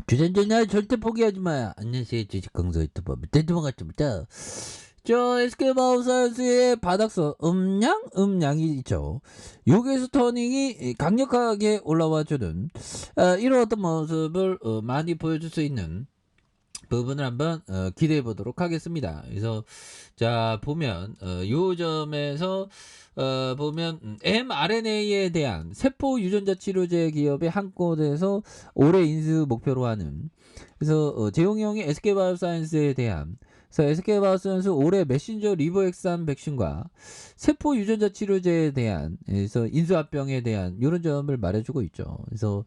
주전자냐 절대 포기하지 마. 안녕하세요, 주식강사 유튜버 밑에도만 같습니다. 저 SK마우사이즈의 바닥선 음량이 있죠. 여기에서 터닝이 강력하게 올라와주는 이런 어떤 모습을 많이 보여줄 수 있는 부분을 한번 기대해 보도록 하겠습니다. 그래서 자 보면 요 점에서 보면 mRNA에 대한 세포 유전자 치료제 기업의 한 곳에서 올해 인수 목표로 하는 그래서 재용이 SK바이오사이언스에 대한 그래서 SK바이오사이언스 올해 메신저 리보엑산 백신과 세포 유전자 치료제에 대한 그래서 인수합병에 대한 이런 점을 말해주고 있죠. 그래서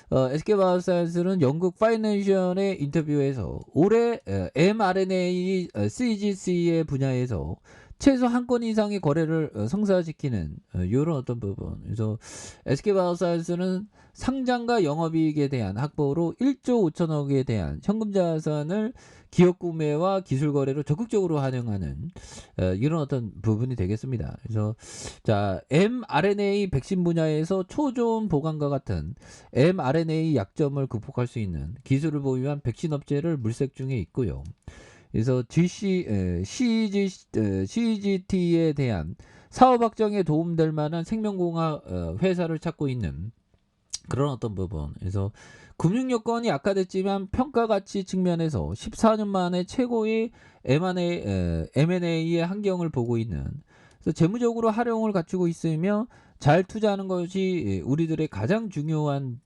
SK바이오사이언스는 영국 파이낸셜의 인터뷰에서 올해 mRNA CGC의 분야에서 최소 한 건 이상의 거래를 성사시키는 이런 어떤 부분. 그래서 SK바이오사이언스는 상장과 영업이익에 대한 확보로 1조 5천억에 대한 현금 자산을 기업 구매와 기술 거래로 적극적으로 활용하는 이런 어떤 부분이 되겠습니다. 그래서 자 mRNA 백신 분야에서 초저온 보관과 같은 mRNA 약점을 극복할 수 있는 기술을 보유한 백신 업체를 물색 중에 있고요. 그래서 CGT에 대한 사업 확정에 도움될 만한 생명공학 회사를 찾고 있는 그런 어떤 부분. 그래서 금융 여건이 악화됐지만 평가 가치 측면에서 14년 만에 최고의 M&A의 환경을 보고 있는 그래서 재무적으로 활용을 갖추고 있으며 잘 투자하는 것이 우리들의 가장 중요한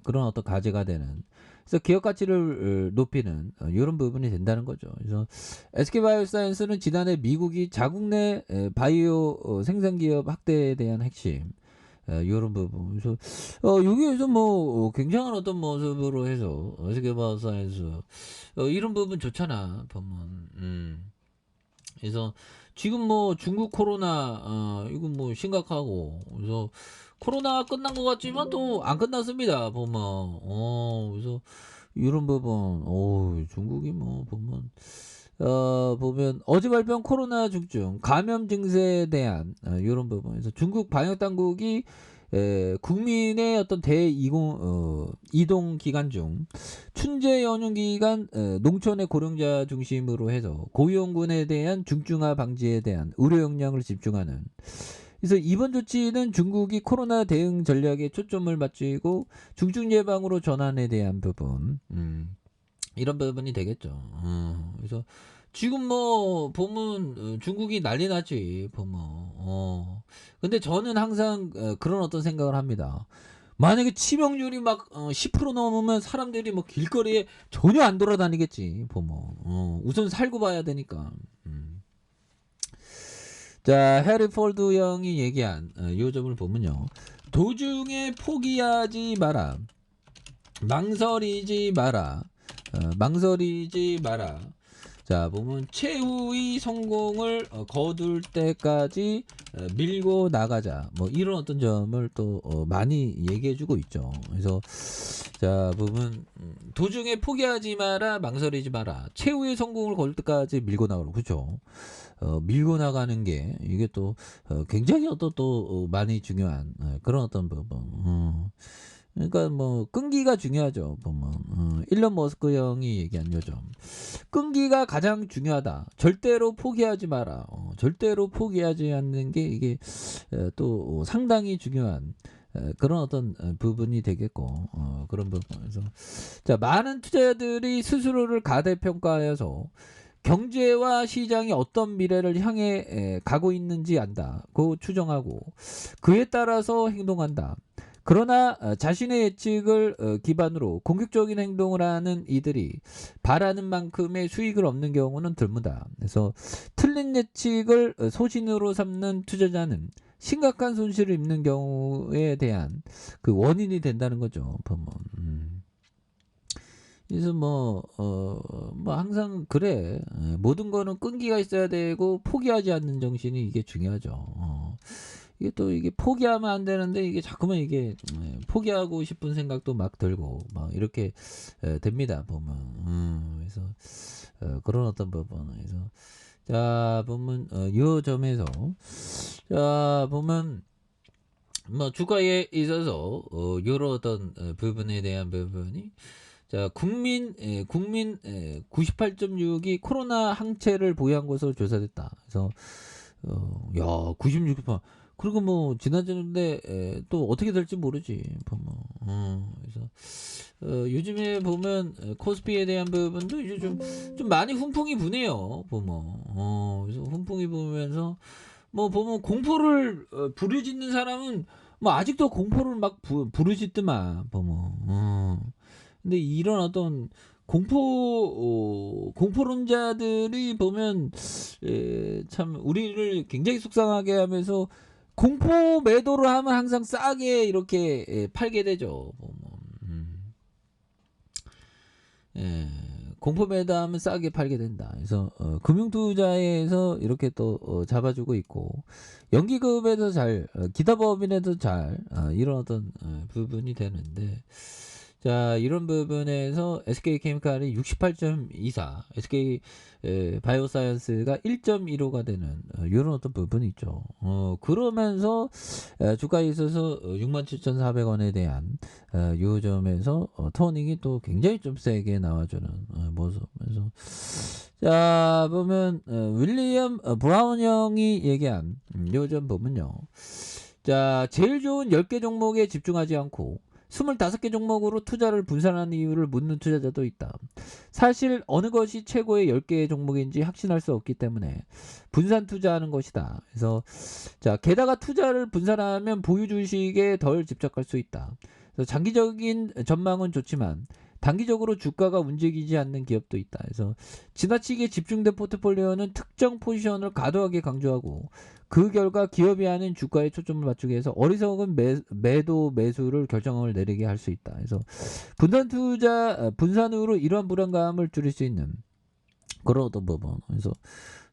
그런 어떤 과제가 되는 그래서 기업 가치를 높이는 이런 부분이 된다는 거죠. 그래서 SK바이오사이언스는 지난해 미국이 자국 내 바이오 생산 기업 확대에 대한 핵심 이런 부분. 그래서 여기에서 뭐 굉장한 어떤 모습으로 해서 SK바이오사이언스 이런 부분 좋잖아 보면. 그래서 지금 뭐 중국 코로나 이거 뭐 심각하고 그래서 코로나 끝난 것 같지만 또 안 끝났습니다 보면 그래서 이런 부분 중국이 뭐 보면 보면 어제 발표한 코로나 중증 감염 증세에 대한 이런 부분에서 중국 방역 당국이 국민의 어떤 이동 기간 중 춘제 연휴 기간 농촌의 고령자 중심으로 해서 고위험군에 대한 중증화 방지에 대한 의료 역량을 집중하는 그래서 이번 조치는 중국이 코로나 대응 전략에 초점을 맞추고 중증 예방으로 전환에 대한 부분 이런 부분이 되겠죠. 그래서 지금 뭐 보면 중국이 난리 나지 보면 근데 저는 항상 그런 어떤 생각을 합니다. 만약에 치명률이 막 10% 넘으면 사람들이 뭐 길거리에 전혀 안 돌아다니겠지 보면 우선 살고 봐야 되니까. 자 해리 폴드 형이 얘기한 요 점을 보면요. 도중에 포기하지 마라. 망설이지 마라. 망설이지 마라. 자 보면 최후의 성공을 거둘 때까지 밀고 나가자 뭐 이런 어떤 점을 또 많이 얘기해주고 있죠. 그래서 자 보면 도중에 포기하지 마라 망설이지 마라 최후의 성공을 거둘 때까지 밀고 나가라 그렇죠. 밀고 나가는 게 이게 또 굉장히 어떤 또 많이 중요한 그런 어떤 부분. 그러니까 뭐 끈기가 중요하죠 보면 일론 머스크 형이 얘기한 요점 끈기가 가장 중요하다 절대로 포기하지 마라 절대로 포기하지 않는 게 이게 또 상당히 중요한 그런 어떤 부분이 되겠고 그런 부분에서 자 많은 투자자들이 스스로를 가대평가하여서 경제와 시장이 어떤 미래를 향해 가고 있는지 안다고 추정하고 그에 따라서 행동한다. 그러나 자신의 예측을 기반으로 공격적인 행동을 하는 이들이 바라는 만큼의 수익을 얻는 경우는 드물다. 그래서 틀린 예측을 소신으로 삼는 투자자는 심각한 손실을 입는 경우에 대한 그 원인이 된다는 거죠. 보면. 그래서 뭐 항상 그래. 모든 거는 끈기가 있어야 되고 포기하지 않는 정신이 이게 중요하죠. 이게 또 이게 포기하면 안 되는데 이게 자꾸만 이게 포기하고 싶은 생각도 막 들고 막 이렇게 됩니다 보면. 그래서 그런 어떤 부분에서 자 보면 요 점에서 자 보면 뭐 주가에 있어서 요런 어떤 부분에 대한 부분이 자, 국민 98.6이 코로나 항체를 보유한 것으로 조사됐다. 그래서 야, 96%. 그리고 뭐 지나치는데 또 어떻게 될지 모르지. 보면. 그래서 요즘에 보면 코스피에 대한 부분도 이제 좀 많이 훈풍이 부네요. 보면. 그래서 훈풍이 부면서 뭐 보면 공포를 부르짖는 사람은 뭐 아직도 공포를 막 부르짖더만 보면. 근데 이런 어떤 공포론자들이 보면 참 우리를 굉장히 속상하게 하면서 공포 매도를 하면 항상 싸게 이렇게 팔게 되죠. 보면. 예, 공포 매도하면 싸게 팔게 된다. 그래서 금융투자에서 이렇게 또 잡아주고 있고 연기급에도 잘 기타법인에도 잘 이런 어떤 부분이 되는데 자 이런 부분에서 SK케미칼이 68.24 SK 바이오사이언스가 1.15가 되는 이런 어떤 부분이 있죠. 그러면서 주가에 있어서 67,400원에 대한 요점에서 토닝이 또 굉장히 좀 세게 나와주는 모습. 그래서 자 보면 윌리엄 브라운 형이 얘기한 요점 보면요. 자 제일 좋은 10개 종목에 집중하지 않고 25개 종목으로 투자를 분산하는 이유를 묻는 투자자도 있다. 사실 어느 것이 최고의 10개의 종목인지 확신할 수 없기 때문에 분산 투자하는 것이다. 그래서 자 게다가 투자를 분산하면 보유 주식에 덜 집착할 수 있다. 그래서 장기적인 전망은 좋지만 단기적으로 주가가 움직이지 않는 기업도 있다. 그래서 지나치게 집중된 포트폴리오는 특정 포지션을 과도하게 강조하고 그 결과 기업이 아닌 주가에 초점을 맞추게 해서 어리석은 매도 매수를 결정을 내리게 할 수 있다. 그래서 분산으로 이러한 불안감을 줄일 수 있는 그런 어떤 부분. 그래서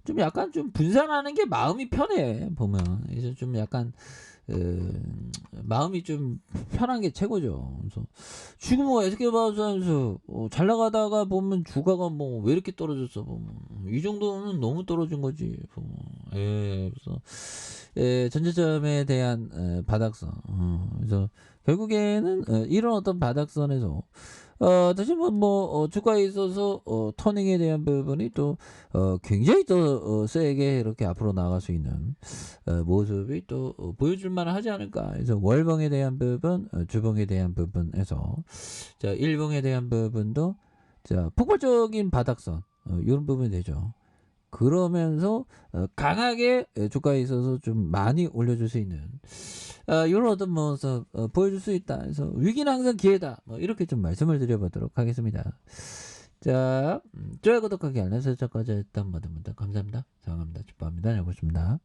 좀 약간 좀 분산하는 게 마음이 편해 보면. 그래서 좀 약간 마음이 좀 편한 게 최고죠. 그래서 지금 뭐 SK바이오사이언스 잘 나가다가 보면 주가가 뭐 왜 이렇게 떨어졌어 보면 이 정도는 너무 떨어진 거지. 보면. 그래서 전체점에 대한 바닥선. 그래서 결국에는 이런 어떤 바닥선에서 다시 주가에 있어서 터닝에 대한 부분이 또 굉장히 또 세게 이렇게 앞으로 나갈 수 있는 모습이 또 보여줄 만은 하지 않을까. 그래서 월봉에 대한 부분, 주봉에 대한 부분에서 자 일봉에 대한 부분도 자 폭발적인 바닥선 이런 부분이 되죠. 그러면서 강하게 주가에 있어서 좀 많이 올려줄 수 있는 이런 어떤 모습 보여줄 수 있다. 그래서 위기는 항상 기회다. 뭐 이렇게 좀 말씀을 드려보도록 하겠습니다. 자, 좋아요, 구독하기, 알람 설정까지 했던 모든 분들 감사합니다. 사랑합니다. 축복합니다. 잘 보겠습니다.